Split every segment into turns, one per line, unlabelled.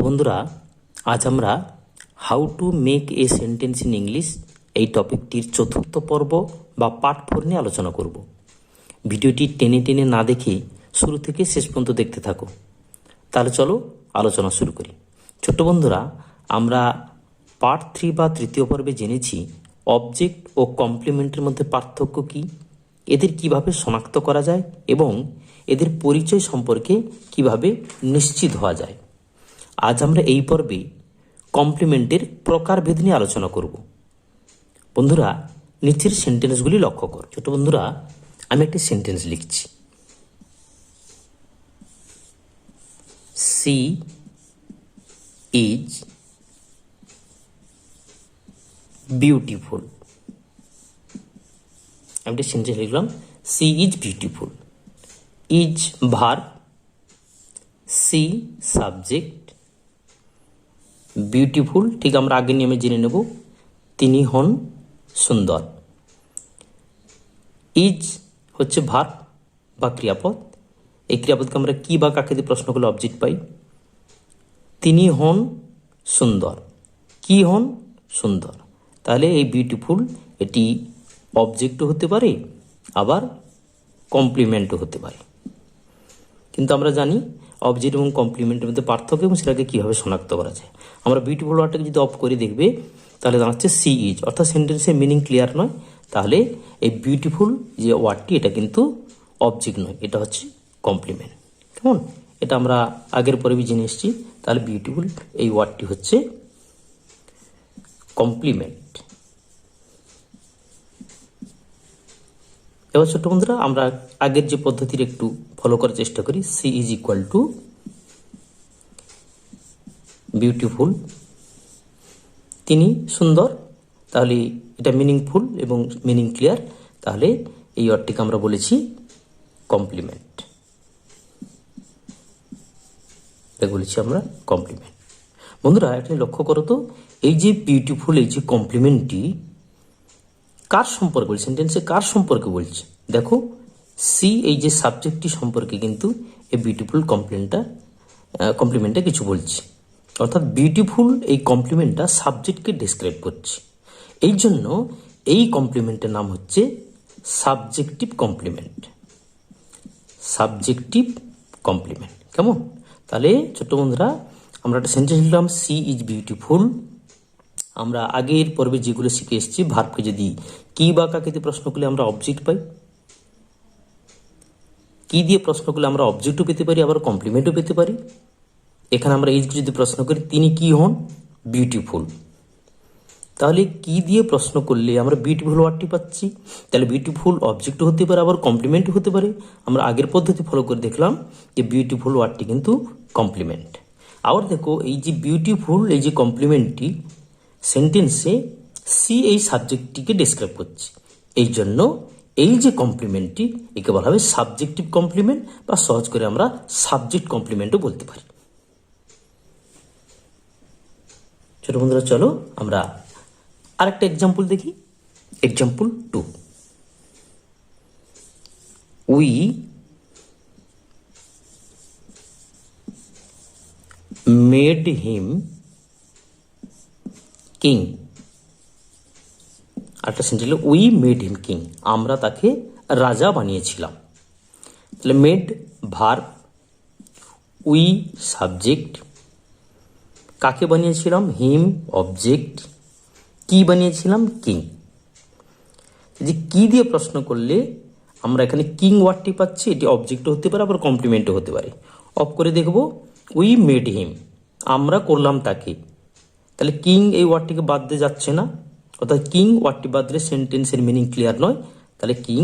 বন্ধুরা, আজ আমরা how to make a sentence in English এই টপিকটির চতুর্থ পর্ব বা পার্ট 4 নিয়ে আলোচনা করব। ভিডিওটি টেনে টেনে না দেখে শুরু থেকে শেষ পর্যন্ত দেখতে থাকো। তাহলে চলো আলোচনা শুরু করি। ছোট্ট বন্ধুরা, আমরা পার্ট 3 বা তৃতীয় পর্বে জেনেছি অবজেক্ট ও কমপ্লিমেন্টের মধ্যে পার্থক্য কী, এদের কিভাবে শনাক্ত করা যায় এবং এদের পরিচয় সম্পর্কে কিভাবে নিশ্চিত হওয়া যায়। আজ আমরা এই পর্বে কমপ্লিমেন্টের প্রকারভেদ নিয়ে আলোচনা করব। বন্ধুরা, নিচের সেন্টেন্সগুলি লক্ষ্য কর। ছোট বন্ধুরা, আমি একটি সেন্টেন্স লিখছি। She is beautiful. আমি একটা সেন্টেন্স লিখলাম, she is beautiful. Is verb, she subject, beautiful ঠিক আমরা আগের নিয়মে জেনে নেব, তিনি হন সুন্দর। ইজ হচ্ছে ভার্ব বা ক্রিয়াপদ। এই ক্রিয়াপদকে আমরা কি বা কাকে দিয়ে প্রশ্ন করলে অবজেক্ট পাই। তিনি হন সুন্দর, কি হন সুন্দর। তাহলে এই বিউটিফুল এটি অবজেক্টও হতে পারে, আবার কমপ্লিমেন্টও হতে পারে। কিন্তু আমরা জানি অবজেক্ট এবং কমপ্লিমেন্টের মধ্যে পার্থক্য এবং সেটাকে কীভাবে শনাক্ত করা যায়। আমরা বিউটিফুল ওয়ার্ডটাকে যদি অফ করে দেখবে তাহলে দাঁড়াচ্ছে সি ইজ, অর্থাৎ সেন্টেন্সের মিনিং ক্লিয়ার নয়। তাহলে এই বিউটিফুল যে ওয়ার্ডটি এটা কিন্তু অবজেক্ট নয়, এটা হচ্ছে কমপ্লিমেন্ট। কেমন? এটা আমরা আগের পরে জেনে এসেছি। তাহলে বিউটিফুল এই ওয়ার্ডটি হচ্ছে কমপ্লিমেন্ট। এবার ছোট্ট বন্ধুরা, আমরা আগের যে পদ্ধতির একটু ফলো করার চেষ্টা করি। She is equal to beautiful, তিনি সুন্দর। তাহলে এটা মিনিংফুল এবং মিনিং ক্লিয়ার। তাহলে এই ওয়ার্ডটিকে আমরা বলেছি কমপ্লিমেন্ট। এটা বলেছি আমরা কমপ্লিমেন্ট। বন্ধুরা, এটা লক্ষ্য করো তো, এই যে বিউটিফুল এই যে কমপ্লিমেন্টটি কার সম্পর্কে বলছে, সেন্টেন্সে কার সম্পর্কে বলছে। দেখো, সি এই যে সাবজেক্টটি সম্পর্কে কিন্তু এই বিউটিফুল কমপ্লিমেন্টটা কিছু বলছে। অর্থাৎ বিউটিফুল এই কমপ্লিমেন্টটা সাবজেক্টকে ডেসক্রাইব করছে। এই জন্য এই কমপ্লিমেন্টের নাম হচ্ছে সাবজেক্টিভ কমপ্লিমেন্ট। Subjective complement. কেমন? তাহলে ছোট্ট বন্ধুরা, আমরা একটা সেন্টেন্স লিখলাম, সি ইজ বিউটিফুল। আমরা আগের পর্বে যেগুলো শিখে এসেছি, ভার্বকে যদি কি বা কাকে দিয়ে প্রশ্ন করলে আমরা অবজেক্ট পাই, কি দিয়ে প্রশ্ন করলে আমরা অবজেক্টও পেতে পারি, আবার কমপ্লিমেন্টও পেতে পারি। এখানে আমরা এই যদি প্রশ্ন করি তিনি কি হন বিউটিফুল, তাহলে কি দিয়ে প্রশ্ন করলে আমরা বিউটিফুল ওয়ার্ডটি পাচ্ছি। তাহলে বিউটিফুল অবজেক্টও হতে পারে, আবার কমপ্লিমেন্টও হতে পারে। আমরা আগের পদ্ধতি ফলো করে দেখলাম যে বিউটিফুল ওয়ার্ডটি কিন্তু কমপ্লিমেন্ট। আবার দেখো, এই যে বিউটিফুল এই যে কমপ্লিমেন্টটি সেন্টেন্সে সি এই সাবজেক্টটিকে ডেসক্রাইব করছে। এই জন্য এই যে কমপ্লিমেন্টটি একে বলা হবে সাবজেক্টিভ কমপ্লিমেন্ট, বা সহজ করে আমরা সাবজেক্ট কমপ্লিমেন্টও বলতে পারি। ছোট বন্ধুরা, চলো আমরা আরেকটা এক্সাম্পল দেখি। Example 2, we made him king. আরেকটা sentence, we made him king, আমরা তাকে রাজা বানিয়েছিলাম। তাহলে মেড ভার্ব, উই সাবজেক্ট, কাকে বানিয়েছিলাম হিম অবজেক্ট, কি বানিয়েছিলাম কিং। যে কি দিয়ে প্রশ্ন করলে আমরা এখানে কিং ওয়ার্ডটি পাচ্ছি, এটি অবজেক্টও হতে পারে, আবার কমপ্লিমেন্টও হতে পারে। অফ করে দেখব, উই মেড হিম, আমরা করলাম তাকে। তাহলে কিং এই ওয়ার্ডটিকে বাদ দিয়ে যাচ্ছে না, অর্থাৎ কিং ওয়ার্ডটি বাদ দিলে সেন্টেন্সের মিনিং ক্লিয়ার নয়। তাহলে কিং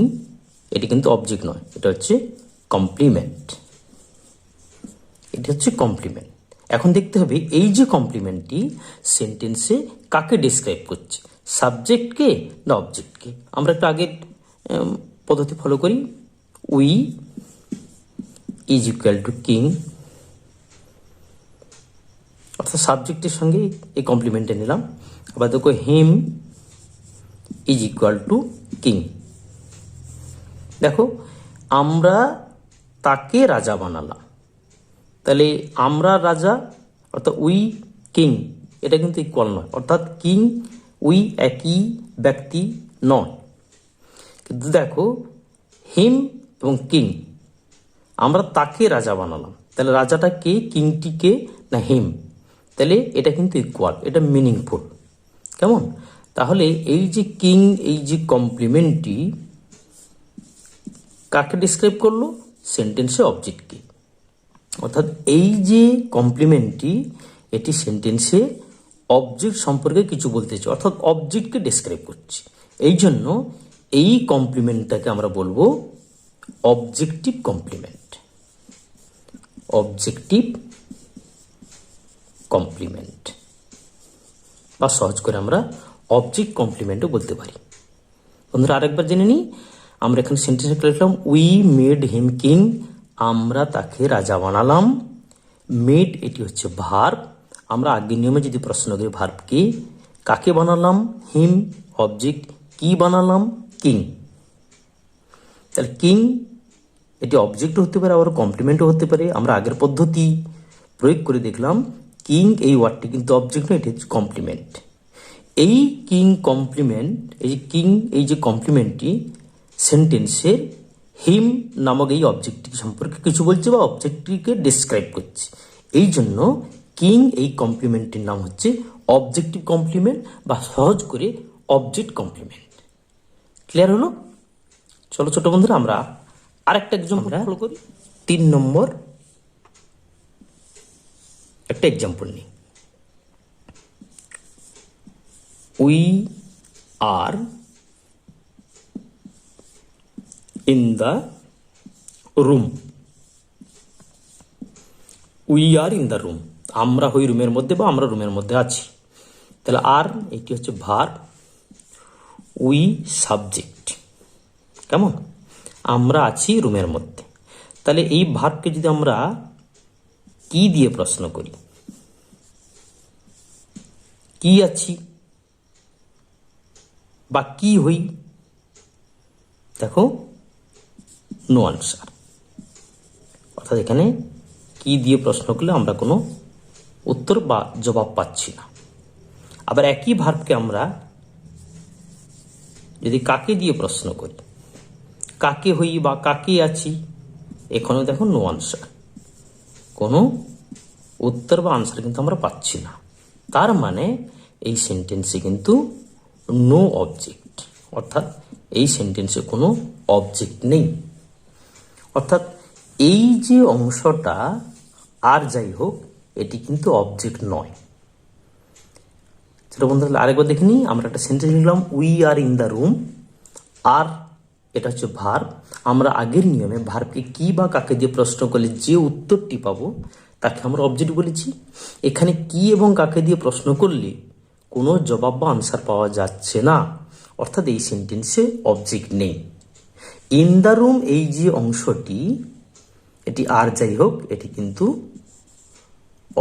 এটি কিন্তু অবজেক্ট নয়, এটা হচ্ছে কমপ্লিমেন্ট। এটি হচ্ছে কমপ্লিমেন্ট। এখন দেখতে হবে এই যে কমপ্লিমেন্টটি সেন্টেন্সে কাকে ডেসক্রাইব করছে, সাবজেক্টকে না অবজেক্টকে। আমরা একটু আগের পদ্ধতি ফলো করি। We is equal two king, অর্থাৎ সাবজেক্টের সঙ্গে এই কমপ্লিমেন্টে নিলাম। আবার দেখো, him is equal two king. দেখো, আমরা তাকে রাজা বানালাম। তাহলে আমরা রাজা অর্থাৎ উই কিং এটা কিন্তু ইকুয়াল নয়, অর্থাৎ কিং উই একই ব্যক্তি নয়। কিন্তু দেখো হিম এবং কিং, আমরা তাকে রাজা বানালাম, তাহলে রাজাটা কে, কিংটি কে না হিম, তাহলে এটা কিন্তু ইকুয়াল, এটা মিনিংফুল। কেমন? তাহলে এই যে কিং, এই যে কমপ্লিমেন্টটি কাকে ডিসক্রাইব করলো? সেন্টেন্সে অবজেক্টকে। অর্থাৎ এই যে কমপ্লিমেন্টটি এটি সেন্টেন্সে অবজেক্ট সম্পর্কে কিছু বলতেছে, অর্থাৎ অবজেক্টকে ডিসক্রাইব করছে। এই জন্য এই কমপ্লিমেন্টটাকে আমরা বলবো অবজেক্টিভ কমপ্লিমেন্ট। অবজেক্টিভ কমপ্লিমেন্ট বা সহজ করে আমরা অবজেক্ট কমপ্লিমেন্টও বলতে পারি। বন্ধুরা আরেকবার জেনে নিই, আমরা এখানে সেন্টেন্সে লিখলাম উই মেড হিম কিং, আমরা তাকে রাজা বানালাম। মেড এটি হচ্ছে ভার্ব, আমরা আগের নিয়মে যদি প্রশ্ন করি ভার্ব কে, কাকে বানালাম? হিম অবজেক্ট, কি বানালাম? কিং। তাহলে কিং এটি অবজেক্ট হতে পারে, আবার কমপ্লিমেন্টও হতে পারে। আমরা আগের পদ্ধতি প্রয়োগ করে দেখলাম কিং এই ওয়ার্ডটি কিন্তু অবজেক্ট নয়, এটি হচ্ছে কমপ্লিমেন্ট। এই কিং কমপ্লিমেন্ট, এই যে কিং এই যে কমপ্লিমেন্টটি সেন্টেন্সের হিম নামক এই অবজেক্টটি সম্পর্কে কিছু বলছে বা অবজেক্টটিকে ডিসক্রাইব করছে। এই জন্য কিং এই কমপ্লিমেন্টটির নাম হচ্ছে অবজেক্টিভ কমপ্লিমেন্ট বা সহজ করে অবজেক্ট কমপ্লিমেন্ট। ক্লিয়ার হলো? চলো ছোট বন্ধুরা আমরা আরেকটা এক্সাম্পল ফলো করি। 3 নম্বর একটা এক্সাম্পল নিই। We are in the room. We are in the room, আমরা হই রুমের মধ্যে বা আমরা রুমের মধ্যে আছি। তাহলে আর এটি হচ্ছে ভার্ব, উই সাবজেক্ট। কেমন? আমরা আছি রুমের মধ্যে। তাহলে এই ভার্বকে যদি আমরা কি দিয়ে প্রশ্ন করি, কি আছি বা কি হই, দেখো নো আনসার। অর্থাৎ এখানে কি দিয়ে প্রশ্ন করলে আমরা কোনো উত্তর বা জবাব পাচ্ছি না। আবার একই ভার্বকে আমরা যদি কাকে দিয়ে প্রশ্ন করি, কাকে হই বা কাকে আছি, এখানেও দেখো নো আনসার, কোনো উত্তর বা আনসার কিন্তু আমরা পাচ্ছি না। তার মানে এই সেন্টেন্সে কিন্তু নো অবজেক্ট, অর্থাৎ এই সেন্টেন্সে কোনো অবজেক্ট নেই। অর্থাৎ এই যে অংশটা আর যাই হোক এটি কিন্তু অবজেক্ট নয়। সেটা বন্ধু আরেকবার দেখে নিই, আমরা একটা সেন্টেন্স লিখলাম we are in the room. আর এটা হচ্ছে ভার্ব, আমরা আগের নিয়মে ভার্বকে কি বা কাকে দিয়ে প্রশ্ন করলে যে উত্তরটি পাবো তাকে আমরা অবজেক্ট বলেছি। এখানে কি এবং কাকে দিয়ে প্রশ্ন করলে কোনো জবাব বা আনসার পাওয়া যাচ্ছে না, অর্থাৎ এই সেন্টেন্সে অবজেক্ট নেই। ইন দ্য রুম এই যে অংশটি এটি আর যাই হোক এটি কিন্তু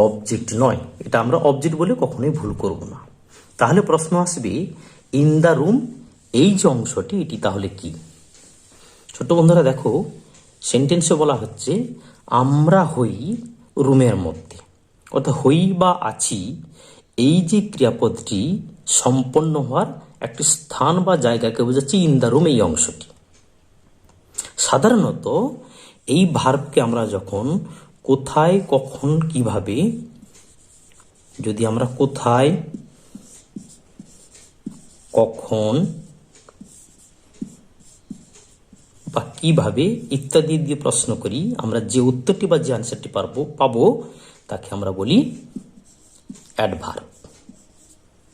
অবজেক্ট নয়, এটা আমরা অবজেক্ট বলে কখনোই ভুল করব না। তাহলে প্রশ্ন আসবে ইন দ্য রুম এই যে অংশটি এটি তাহলে কি? ছোট বন্ধুরা দেখো সেন্টেন্সে বলা হচ্ছে আমরা হই রুমের মধ্যে, অর্থাৎ হই বা আছি এই যে ক্রিয়াপদটি সম্পন্ন হওয়ার একটি স্থান বা জায়গাকে বোঝাচ্ছে ইন দ্য রুম এই অংশটি। সাধারণত এই ভার্বকে আমরা যখন কোথায় কখন কিভাবে, যদি আমরা কোথায় কখন বা কিভাবে ইত্যাদি দিয়ে প্রশ্ন করি, আমরা যে উত্তরটি বা যে আনসারটি পাবো তাকে আমরা বলি অ্যাডভার্ব।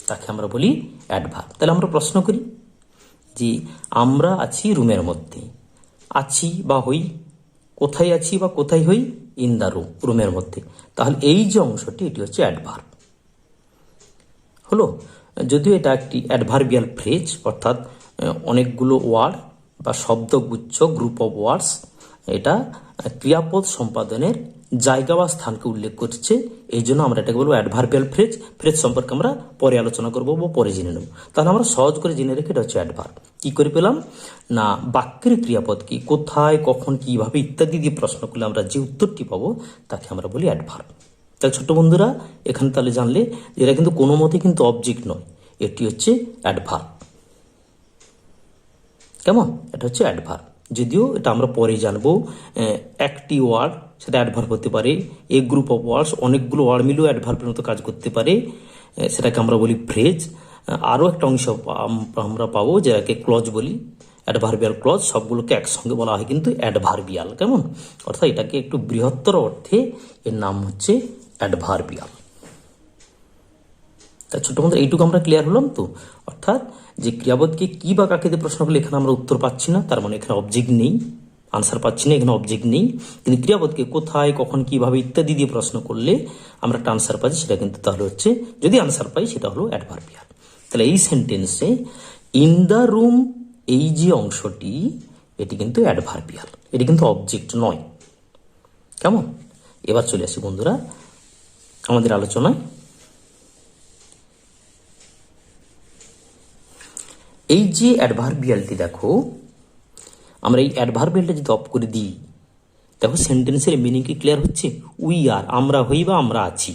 তাকে আমরা বলি অ্যাডভার্ব। তাহলে আমরা প্রশ্ন করি যে আমরা আছি রুমের মধ্যে, আছি বা হই, কোথায় আছি বা কোথায় হই, ইন দ্য রুম রুমের মধ্যে। তাহলে এই যে অংশটি এটি হচ্ছে অ্যাডভার্ব হলো। যদিও এটা একটি অ্যাডভার্বিয়াল ফ্রেজ, অর্থাৎ অনেকগুলো ওয়ার্ড বা শব্দগুচ্ছ গ্রুপ অফ ওয়ার্ডস, এটা ক্রিয়াপদ সম্পাদনের জায়গা বা স্থানকে উল্লেখ করছে। এই জন্য আমরা এটাকে বলবো অ্যাডভার্বিয়াল ফ্রেজ। ফ্রেজ সম্পর্কে আমরা পরে আলোচনা করবো বা পরে জেনে নেব। তাহলে আমরা সহজ করে জেনে রেখে এটা হচ্ছে অ্যাডভার্ব। কি করে পেলাম না, বাক্যের ক্রিয়াপদ কি, কোথায় কখন কিভাবে ইত্যাদি দিয়ে প্রশ্ন করলে আমরা যে উত্তরটি পাবো তাকে আমরা বলি অ্যাডভার্ব। তাহলে ছোট্ট বন্ধুরা এখানে তাহলে জানলে যে এরা কিন্তু কোনো মতে কিন্তু অবজেক্ট নয়, এটি হচ্ছে অ্যাডভার্ব। কেমন? এটা হচ্ছে অ্যাডভার্ব, যদিও এটা আমরা পরে জানবো। একটি ওয়ার্ড সেটা অ্যাডভার্ব হতে পারে, এ গ্রুপ অফ ওয়ার্ডস অনেকগুলো ওয়ার্ড মিলেও অ্যাডভার্বের মতো কাজ করতে পারে, সেটাকে আমরা বলি ফ্রেজ। আরও একটা অংশ আমরা পাবো যেটাকে ক্লজ বলি, অ্যাডভার্বিয়াল ক্লজ, সবগুলোকে একসঙ্গে বলা হয় কিন্তু অ্যাডভার্বিয়াল। কেমন? অর্থাৎ এটাকে একটু বৃহত্তর অর্থে এর নাম হচ্ছে অ্যাডভার্বিয়াল। তা ছোট বন্ধু এইটুকু আমরা ক্লিয়ার হলাম তো? অর্থাৎ যে ক্রিয়াপদকে কি বা কাকে দিয়ে প্রশ্ন করলে এখানে আমরা উত্তর পাচ্ছি না, তার মানে এখানে অবজেক্ট নেই, আনসার পাচ্ছি না, এখানে অবজেক্ট নেই। কিন্তু ক্রিয়াপদকে কোথায়, কখন, কিভাবে ইত্যাদি দিয়ে প্রশ্ন করলে আমরা একটা আনসার পাচ্ছি, সেটা কিন্তু তাহলে হচ্ছে, যদি আনসার পাই সেটা হলো অ্যাডভার্বিয়াল। তাহলে এই সেন্টেন্সে ইন দ্য রুম এই যে অংশটি, এটি কিন্তু অ্যাডভার্বিয়াল, এটি কিন্তু অবজেক্ট নয়। কেমন? এবার চলে আসি বন্ধুরা আমাদের আলোচনায়। এই যে অ্যাডভার্বিয়ালটি দেখো, আমরা এই অ্যাডভার্বিয়ালটা যদি অফ করে দিই, দেখো সেন্টেন্সের মিনিং কি ক্লিয়ার হচ্ছে? উই আর, আমরা হই বা আমরা আছি।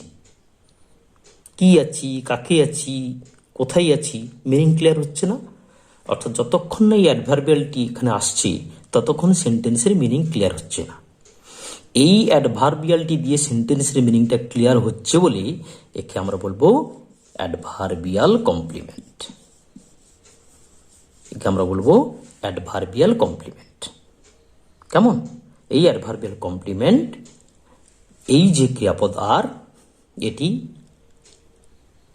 কি আছি, কাকে আছি, কোথায় আছি, মিনিং ক্লিয়ার হচ্ছে না? অর্থাৎ যতক্ষণ না এই অ্যাডভার্বিয়ালটি এখানে আসছে ততক্ষণ সেন্টেন্সের মিনিং ক্লিয়ার হচ্ছে না। এই অ্যাডভার্বিয়ালটি দিয়ে সেন্টেন্সের মিনিংটা ক্লিয়ার হচ্ছে বলে একে আমরা বলবো অ্যাডভার্বিয়াল কমপ্লিমেন্ট। একে আমরা বলবো অ্যাডভার্বিয়াল কমপ্লিমেন্ট। কেমন? এই অ্যাডভার্বিয়াল কমপ্লিমেন্ট এই যে ক্রিয়াপদ আর, এটি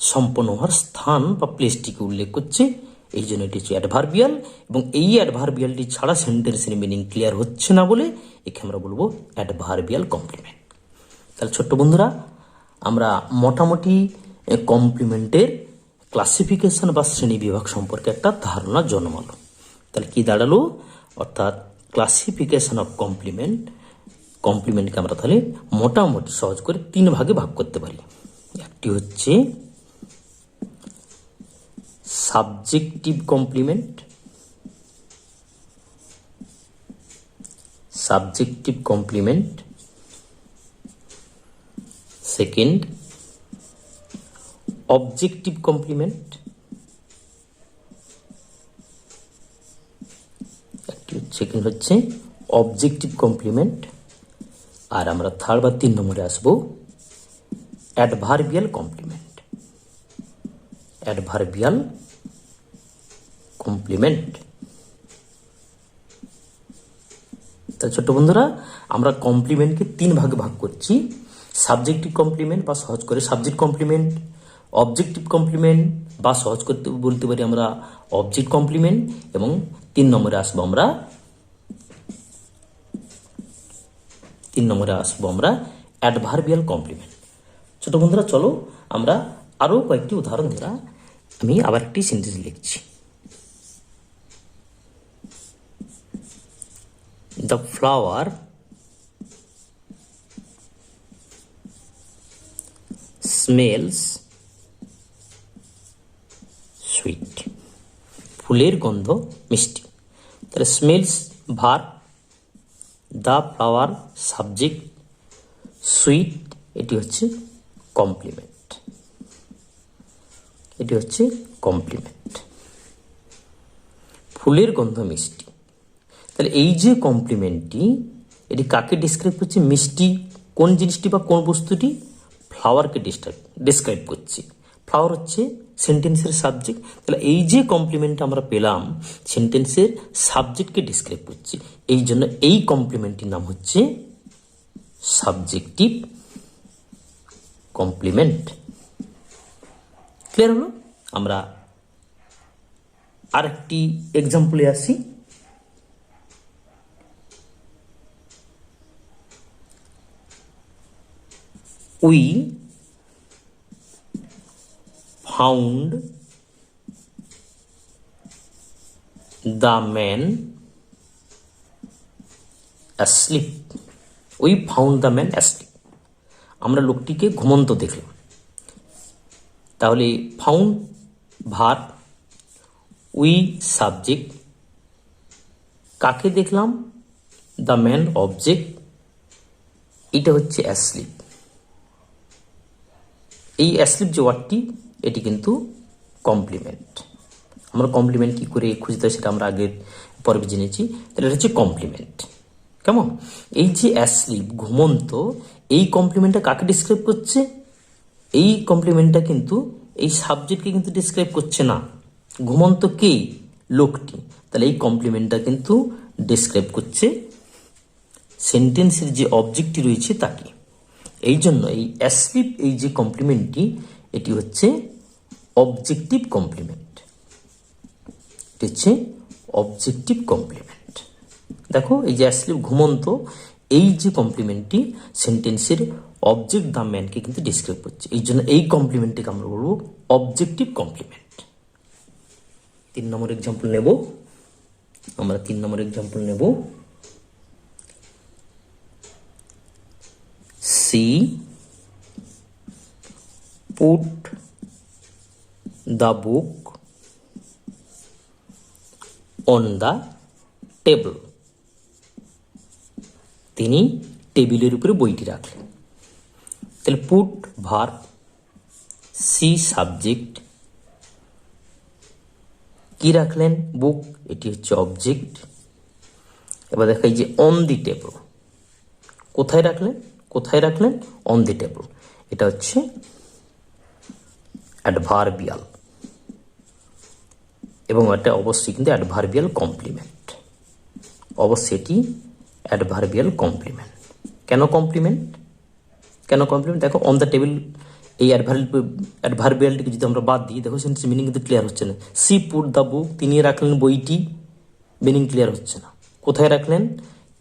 সম্পন্ন হওয়ার স্থান বা প্লেসটিকে উল্লেখ করছে, এই জন্য এটি হচ্ছে অ্যাডভার্বিয়াল। এবং এই অ্যাডভার্বিয়ালটি ছাড়া সেন্টেন্সের মিনিং ক্লিয়ার হচ্ছে না বলে একে আমরা বলবো অ্যাডভার্বিয়াল কমপ্লিমেন্ট। তাহলে ছোট্ট বন্ধুরা আমরা মোটামুটি কমপ্লিমেন্টের ক্লাসিফিকেশন বা শ্রেণী বিভাগ সম্পর্কে একটা ধারণা জন্মালো। তাহলে কি দাঁড়ালো? অর্থাৎ ক্লাসিফিকেশন অফ কমপ্লিমেন্ট, কমপ্লিমেন্টকে আমরা তাহলে মোটামুটি সহজ করে 3 ভাগে ভাগ করতে পারি। একটি হচ্ছে subjective complement, subjective complement. Second objective complement, second হচ্ছে অবজেক্টিভ কমপ্লিমেন্ট। আর আমরা থার্ড বা 3 নম্বরে আসবো অ্যাডভার্বিয়াল কমপ্লিমেন্ট, অ্যাডভার্বিয়াল কমপ্লিমেন্ট। তা ছোট্ট বন্ধুরা আমরা কমপ্লিমেন্টকে 3 ভাগে ভাগ করছি, সাবজেক্টিভ কমপ্লিমেন্ট বা সহজ করে সাবজেক্ট কমপ্লিমেন্ট, অবজেক্টিভ কমপ্লিমেন্ট বা সহজ করতে বলতে পারি আমরা অবজেক্ট কমপ্লিমেন্ট, এবং 3 নম্বরে আসবো আমরা অ্যাডভার্বিয়াল কমপ্লিমেন্ট। ছোট বন্ধুরা চলো আমরা আরো কয়েকটি উদাহরণ দ্বারা আমি আবার একটি সেন্টেন্স লিখছি। The flower smells sweet, ফুলের গন্ধ মিষ্টি। তাহলে smells verb, the flower subject, sweet এটি হচ্ছে কমপ্লিমেন্ট, এটি হচ্ছে কমপ্লিমেন্ট। ফুলের গন্ধ মিষ্টি, তাহলে এই যে কমপ্লিমেন্টটি এটি কাকে ডিসক্রাইব করছে? মিষ্টি কোন জিনিসটি বা কোন বস্তুটি? ফ্লাওয়ারকে ডিসক্রাইব করছে। ফ্লাওয়ার হচ্ছে সেন্টেন্সের সাবজেক্ট। তাহলে এই যে কমপ্লিমেন্ট আমরা পেলাম সেন্টেন্সের সাবজেক্টকে ডিসক্রাইব করছে, এই জন্য এই কমপ্লিমেন্টটির নাম হচ্ছে সাবজেক্টিভ কমপ্লিমেন্ট। ক্লিয়ার হলো? আমরা আরেকটি এক্সাম্পলে আসি। We found the man asleep. We found the man asleep. আমরা লোকটিকে ঘুমন্ত দেখলাম। তাহলে ফাউন্ড ভার্ব, উই সাবজেক্ট, কাকে দেখলাম? দ্য ম্যান অবজেক্ট, এটা হচ্ছে অ্যাসলিপ। এই অ্যাসলিপ যে ওয়ার্ডটি এটি কিন্তু কমপ্লিমেন্ট। আমরা কমপ্লিমেন্ট কী করে খুঁজতে হয় সেটা আমরা আগের পর্বে জেনেছি। তাহলে এটা হচ্ছে কমপ্লিমেন্ট। কেমন? এই যে অ্যাসলিপ ঘুমন্ত, এই কমপ্লিমেন্টটা কাকে ডিসক্রাইব করছে? এই কমপ্লিমেন্টটা কিন্তু এই সাবজেক্টকে কিন্তু ডিসক্রাইব করছে না। ঘুমন্ত কে? লোকটি। তাহলে এই কমপ্লিমেন্টটা কিন্তু ডিসক্রাইব করছে সেন্টেন্সের যে অবজেক্টটি রয়েছে তাকে। এই জন্য এই অ্যাসলিপ এই যে কমপ্লিমেন্টটি এটি হচ্ছে অবজেক্টিভ কমপ্লিমেন্ট। এটি হচ্ছে অবজেক্টিভ কমপ্লিমেন্ট। দেখো এই যে অ্যাসলিপ ঘুমন্ত, এই যে কমপ্লিমেন্টটি সেন্টেন্সের অবজেক্ট দ্য ম্যানকে কিন্তু ডিসক্রাইব করছে। এই জন্য এই কমপ্লিমেন্টটিকে আমরা বলবো অবজেক্টিভ কমপ্লিমেন্ট। 3 নম্বর এক্সাম্পল নেব আমরা। 3 নম্বর এক্সাম্পল নেব। She put the book on the table. তিনি টেবিলের উপরে বইটি রাখলেন। তাহলে পুট ভার্ব, সি সাবজেক্ট, কি রাখলেন? বুক, এটি হচ্ছে অবজেক্ট। এবার দেখাই যে অন দি টেবল, কোথায় রাখলেন? কোথায় রাখলেন? On the table. এটা হচ্ছে অ্যাডভার্বিয়াল এবং এটা অবশ্যই কিন্তু অ্যাডভার্বিয়াল কমপ্লিমেন্ট। অবশ্যই এটি অ্যাডভার্বিয়াল কমপ্লিমেন্ট। কেন কমপ্লিমেন্ট? কেন কমপ্লিমেন্ট? দেখো অন দ্য টেবিল, এই অ্যাডভার্বিয়ালটিকে যদি আমরা বাদ দিই, দেখো সেন্টেন্স মিনিং কিন্তু ক্লিয়ার হচ্ছে না। সি পুট দ্য বুক, তিনি রাখলেন বইটি, মিনিং ক্লিয়ার হচ্ছে না। কোথায় রাখলেন?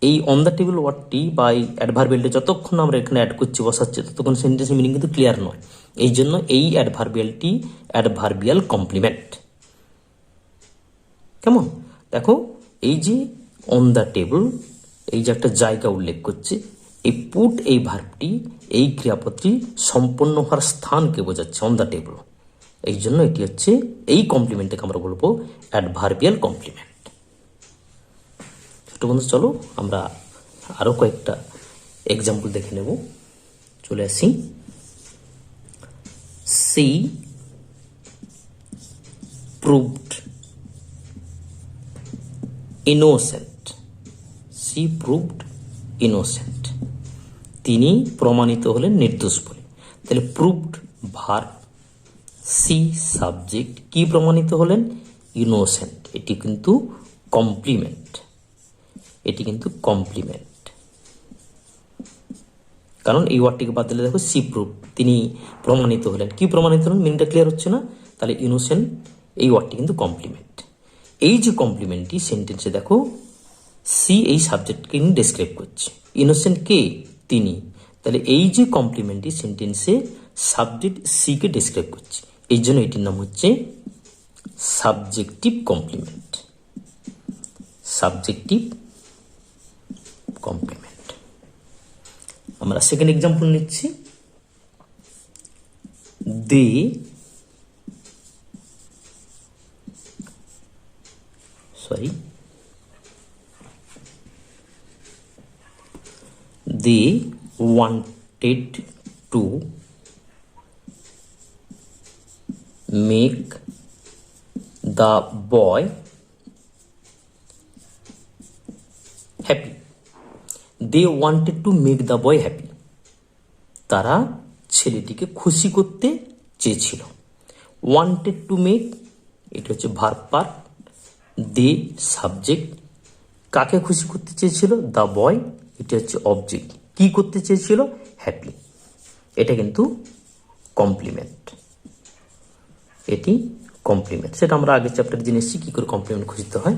এই অন দ্য টেবিল ওয়ার্ডটি বা এই অ্যাডভার্বিয়ালটি যতক্ষণ আমরা এখানে অ্যাড করছি, বসাচ্ছি, ততক্ষণ সেন্টেন্সের মিনিং কিন্তু ক্লিয়ার নয়। এই জন্য এই অ্যাডভার্বিয়ালটি অ্যাডভার্বিয়াল কমপ্লিমেন্ট। কেমন? দেখো এই যে অন দ্য টেবল, এই যে একটা জায়গা উল্লেখ করছে, এই পুট এই ভার্বটি এই ক্রিয়াপদটি সম্পন্ন হওয়ার স্থানকে বোঝাচ্ছে, অন দ্য টেবল। এই জন্য এটি হচ্ছে এই কমপ্লিমেন্টটাকে আমরা বলবো অ্যাডভার্বিয়াল কমপ্লিমেন্ট। ছোট বন্ধু চলো আমরা আরো কয়েকটা এক্সাম্পল দেখে নেব। চলে আসি। She proved innocent. She proved innocent, তিনি প্রমাণিত হলেন নির্দোষ বলে। তাহলে প্রুভড ভার্ব, সি সাবজেক্ট, কি প্রমাণিত হলেন? ইনোসেন্ট। এটি কিন্তু কমপ্লিমেন্ট। এটি কিন্তু কমপ্লিমেন্ট, কারণ এই ওয়ার্ডটিকে বাদ দিলে দেখো সি প্রুভ, তিনি প্রমাণিত হলেন। কি প্রমাণিত হলেন? মিনিংটা ক্লিয়ার হচ্ছে না। তাহলে ইনোসেন্ট এই ওয়ার্ডটি কিন্তু কমপ্লিমেন্ট। এই যে কমপ্লিমেন্টটি সেন্টেন্সে দেখো সি এই সাবজেক্টকে ডেসক্রাইব করছে, ইনোসেন্ট কে? তিনি। তাহলে এই যে কমপ্লিমেন্টটি সেন্টেন্সে সাবজেক্ট সি কে ডেসক্রাইব করছে, এই জন্য এটির নাম হচ্ছে সাবজেক্টিভ কমপ্লিমেন্ট। Subjective complement. আমরা সেকেন্ড এক্সাম্পল নিচ্ছি। They they wanted to make the boy happy. They wanted to make the boy happy. তারা ছেলেটিকে খুশি করতে চেয়েছিল। ওয়ান্টেড টু মেক, এটা হচ্ছে ভার্ব পার্ট, দে সাবজেক্ট, কাকে খুশি করতে চেয়েছিল? দ্য বয়, এটা হচ্ছে অবজেক্ট, কি করতে চেয়েছিল? হ্যাপি। এটা কিন্তু কমপ্লিমেন্ট। এটি কমপ্লিমেন্ট, সেটা আমরা আগের চ্যাপ্টারে জেনে এসেছি কি করে কমপ্লিমেন্ট খুঁজতে হয়।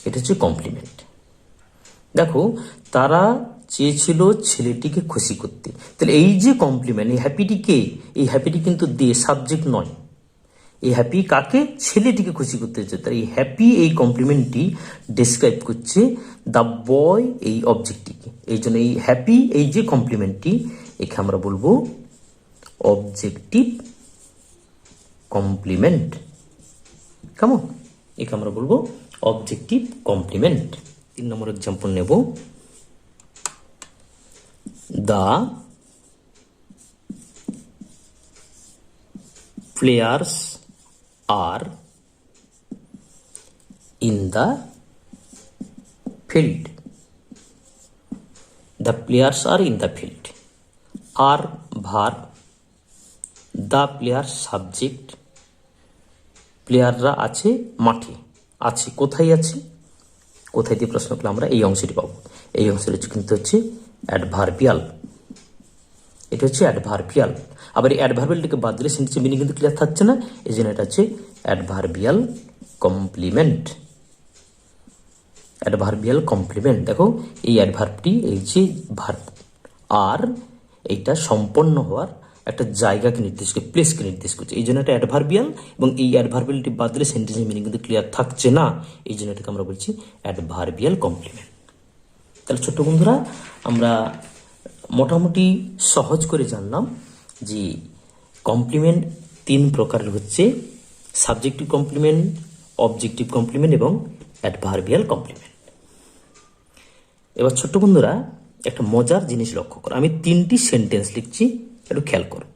এটা হচ্ছে কমপ্লিমেন্ট। দেখো তারা চেয়েছিল ছেলেটিকে খুশি করতে, তাহলে এই যে কমপ্লিমেন্ট, এই হ্যাপিটি কে? এই হ্যাপিটি কিন্তু দে সাবজেক্ট নয়। এই হ্যাপি কাকে? ছেলেটিকে খুশি করতে হচ্ছে। তাই এই হ্যাপি এই কমপ্লিমেন্টটি ডিসক্রাইব করছে দ্য বয় এই অবজেক্টটিকে। এই জন্য এই হ্যাপি এই যে কমপ্লিমেন্টটি একে আমরা বলবো অবজেক্টিভ কমপ্লিমেন্ট। কেমন? একে আমরা বলবো অবজেক্টিভ কমপ্লিমেন্ট। 3 নম্বর এক্সাম্পল নেব। The players are in the field. The players are in the field. Are verb, the player subject, প্লেয়াররা আছে মাঠে। আছে কোথায় আছে, কোথায় দিয়ে প্রশ্ন করলে আমরা এই অংশটি পাবো। এই অংশের কিন্তু হচ্ছে অ্যাডভার্বিয়াল, এটা হচ্ছে অ্যাডভার্বিয়াল। আবার এই অ্যাডভার্বিয়ালটিকে বাদ দিলে সেন্টেন্সের মিনিং কিন্তু ক্লিয়ার থাকছে না, এই জন্য এটা হচ্ছে অ্যাডভার্বিয়াল কমপ্লিমেন্ট। Adverbial complement. দেখো এই অ্যাডভার্বটি, এই যে ভার্ব আর এইটা সম্পন্ন হওয়ার একটা জায়গাকে নির্দেশ করে, প্লেসকে নির্দেশ করছে, এই জন্য এটা অ্যাডভার্বিয়াল। এবং এই অ্যাডভার্বিয়ালটি বাদ দিলে সেন্টেন্সের মিনিং কিন্তু ক্লিয়ার থাকছে না, এই জন্য এটাকে আমরা বলছি অ্যাডভার্বিয়াল কমপ্লিমেন্ট। তাহলে ছোট্ট বন্ধুরা, আমরা মোটামুটি সহজ করে জানলাম যে কমপ্লিমেন্ট তিন প্রকারের হচ্ছে, সাবজেক্টিভ কমপ্লিমেন্ট, অবজেক্টিভ কমপ্লিমেন্ট এবং অ্যাডভার্বিয়াল কমপ্লিমেন্ট। এবার ছোট্ট বন্ধুরা একটা মজার জিনিস লক্ষ্য করো, আমি তিনটি সেন্টেন্স লিখছি, একটু খেয়াল করো।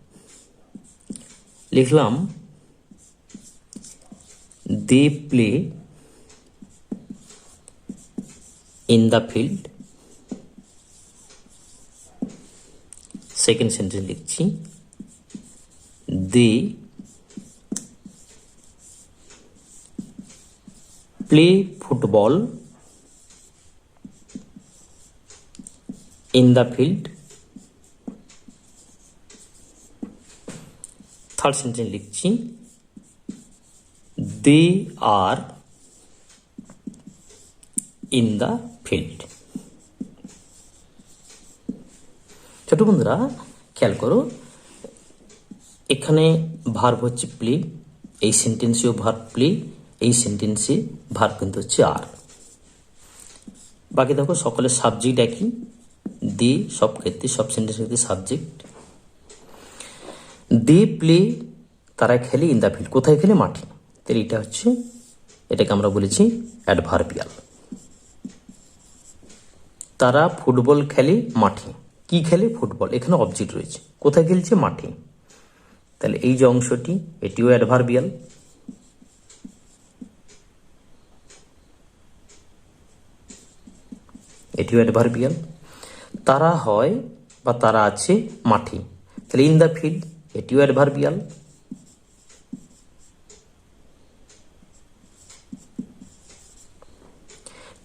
লিখলাম they play in the field. Second sentence লিখছি they play football in the field. Third sentence লিখছি they are in the field. ছোট বন্ধুরা খেয়াল করো, এখানে ভার্ব হচ্ছে প্লে, এই সেন্টেন্সেও ভার্ব প্লে, এই সেন্টেন্সে ভার্ব কিন্তু হচ্ছে আর। বাকি দেখো সকলের সাবজেক্ট একই, দে সব ক্ষেত্রে, সব সেন্টেন্সের ক্ষেত্রে সাবজেক্ট। দে প্লে, তারা খেলে ইন দ্য ফিল্ড, কোথায় খেলে, মাঠে। তাহলে এটা হচ্ছে, এটাকে আমরা বলেছি অ্যাডভার্বিয়াল। তারা ফুটবল খেলে মাঠে, কি খেলে, ফুটবল, এখানে অবজেক্ট রয়েছে, কোথায় খেলছে, মাঠে। তাহলে এই যে অংশটি, এটিও অ্যাডভার্বিয়াল। এটিও অ্যাডভার্বিয়াল। তারা হয় বা তারা আছে মাঠে, তাহলে ইন দ্য ফিল্ড, এটিও অ্যাডভার্বিয়াল।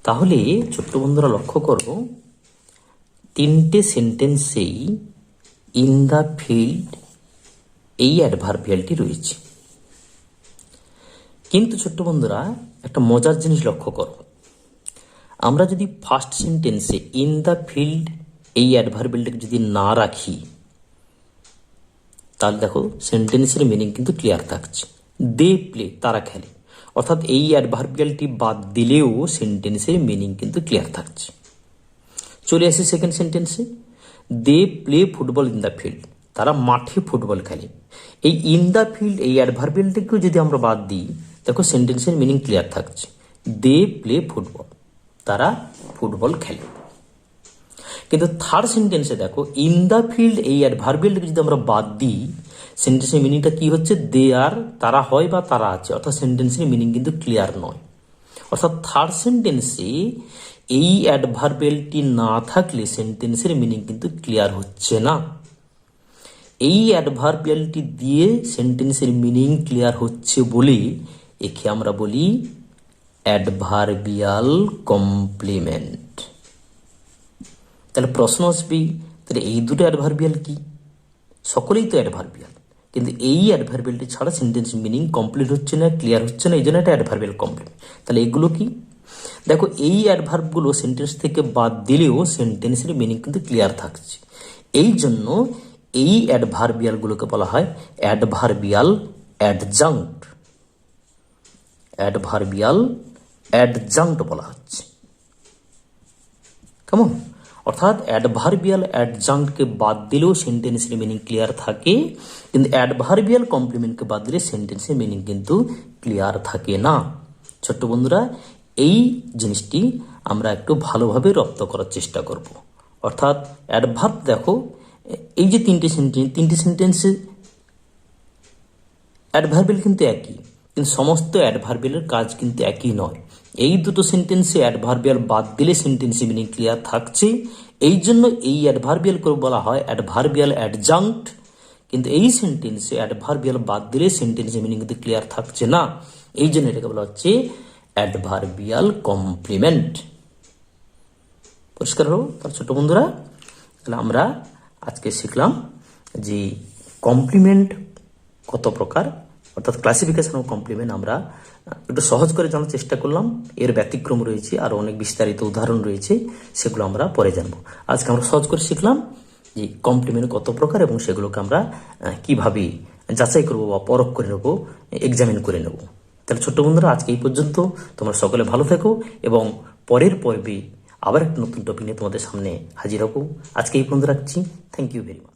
তাহলে ছোট্ট বন্ধুরা লক্ষ্য করো, তিনটে সেন্টেন্সেই ইন দ্য ফিল্ড এই অ্যাডভার্বিয়ালটি রয়েছে। কিন্তু ছোট্ট বন্ধুরা একটা মজার জিনিস লক্ষ্য করো, আমরা যদি ফার্স্ট সেন্টেন্সে ইন দ্য ফিল্ড এই অ্যাডভার্বিয়ালটাকে যদি না রাখি, তাহলে দেখো সেন্টেন্সের মিনিং কিন্তু ক্লিয়ার থাকছে। দে প্লে, তারা খেলে, অর্থাৎ এই অ্যাডভার্বিয়ালটি বাদ দিলেও সেন্টেন্সের মিনিং কিন্তু ক্লিয়ার থাকছে। চলে আসি সেকেন্ড সেন্টেন্সে, they play football in the field, তারা মাঠে ফুটবল খেলে। এই ইন দ্য ফিল্ড এই অ্যাডভার্বিয়ালটিকেও যদি আমরা বাদ দিই, দেখো সেন্টেন্সের মিনিং ক্লিয়ার থাকছে। দে প্লে ফুটবল, তারা ফুটবল খেলে। কিন্তু থার্ড সেন্টেন্সে দেখো ইন দ্য ফিল্ড এই অ্যাডভার্বিয়ালটিকে যদি আমরা বাদ দিই, সেন্টেন্সের মিনিংটা কি হচ্ছে, দে আর, তারা হয় বা তারা আছে, অর্থাৎ সেন্টেন্সের মিনিং কিন্তু ক্লিয়ার নয়। অর্থাৎ থার্ড সেন্টেন্সে এই অ্যাডভার্বিয়ালটি না থাকলে সেন্টেন্সের মিনিং কিন্তু ক্লিয়ার হচ্ছে না। এই অ্যাডভার্বিয়ালটি দিয়ে সেন্টেন্সের মিনিং ক্লিয়ার হচ্ছে বলে একে আমরা বলি অ্যাডভার্বিয়াল কমপ্লিমেন্ট। তাহলে প্রশ্ন আসবে, তাহলে এই দুটো অ্যাডভার্বিয়াল কি? সকলেই তো অ্যাডভার্বিয়াল, কিন্তু এই অ্যাডভার্বিয়ালটি ছাড়া সেন্টেন্স মিনিং কমপ্লিট হচ্ছে না, ক্লিয়ার হচ্ছে না, এই জন্য এটা অ্যাডভার্বিয়াল কমপ্লিমেন্ট। তাহলে এগুলো কি? দেখো এই অ্যাডভার্বগুলো সেন্টেন্স থেকে বাদ দিলেও সেন্টেন্সের মিনিং কিন্তু ক্লিয়ার থাকছে। এই জন্য এই অ্যাডভার্বিয়ালগুলোকে বলা হয় অ্যাডভার্বিয়াল অ্যাডজাংক্ট। অ্যাডভার্বিয়াল অ্যাডজাংক্ট বলা হচ্ছে, কেমন? অর্থাৎ অ্যাডভার্বিয়াল অ্যাডজাংক্টকে বাদ দিলেও সেন্টেন্সের মিনিং ক্লিয়ার থাকে, কিন্তু অ্যাডভার্বিয়াল কমপ্লিমেন্টকে বাদ দিলে সেন্টেন্সের মিনিং কিন্তু ক্লিয়ার থাকে না। ছোট্ট বন্ধুরা, এই জিনিসটি আমরা একটু ভালোভাবে রপ্ত করার চেষ্টা করব। অর্থাৎ অ্যাডভার্ব, দেখো এই যে তিনটি সেন্টেন্সে অ্যাডভার্বিয়াল কিন্তু একই, কিন্তু সমস্ত অ্যাডভার্বিয়ালের কাজ কিন্তু একই নয়। এই দুটো সেন্টেন্সে অ্যাডভার্বিয়াল বাদ দিলে সেন্টেন্সে মিনিং ক্লিয়ার থাকছে, এই জন্য এই অ্যাডভার্বিয়াল করে বলা হয় অ্যাডভার্বিয়াল অ্যাডজাংক্ট। কিন্তু এই সেন্টেন্সে অ্যাডভার্বিয়াল বাদ দিলে সেন্টেন্সে মিনিং কিন্তু ক্লিয়ার থাকছে না, এই জন্য এটাকে বলা হচ্ছে অ্যাডভার্বিয়াল কমপ্লিমেন্ট। পরিষ্কার হলো? তার ছোট বন্ধুরা, তাহলে আমরা আজকে শিখলাম যে কমপ্লিমেন্ট কত প্রকার, অর্থাৎ ক্লাসিফিকেশন অফ কমপ্লিমেন্ট আমরা একটু সহজ করে জানার চেষ্টা করলাম। এর ব্যতিক্রম রয়েছে, আরও অনেক বিস্তারিত উদাহরণ রয়েছে, সেগুলো আমরা পরে জানবো। আজকে আমরা সহজ করে শিখলাম যে কমপ্লিমেন্ট কত প্রকার এবং সেগুলোকে আমরা কিভাবে যাচাই করবো বা পরখ করে নেবো, এক্সামিন করে নেব। তাহলে ছোট্ট বন্ধুরা, আজকে এই পর্যন্ত। তোমরা সকলে ভালো থেকো এবং পরের পর্বে আবার একটা নতুন টপিক নিয়ে তোমাদের সামনে হাজির হবো। আজকে এই পর্যন্ত রাখছি। Thank you very much.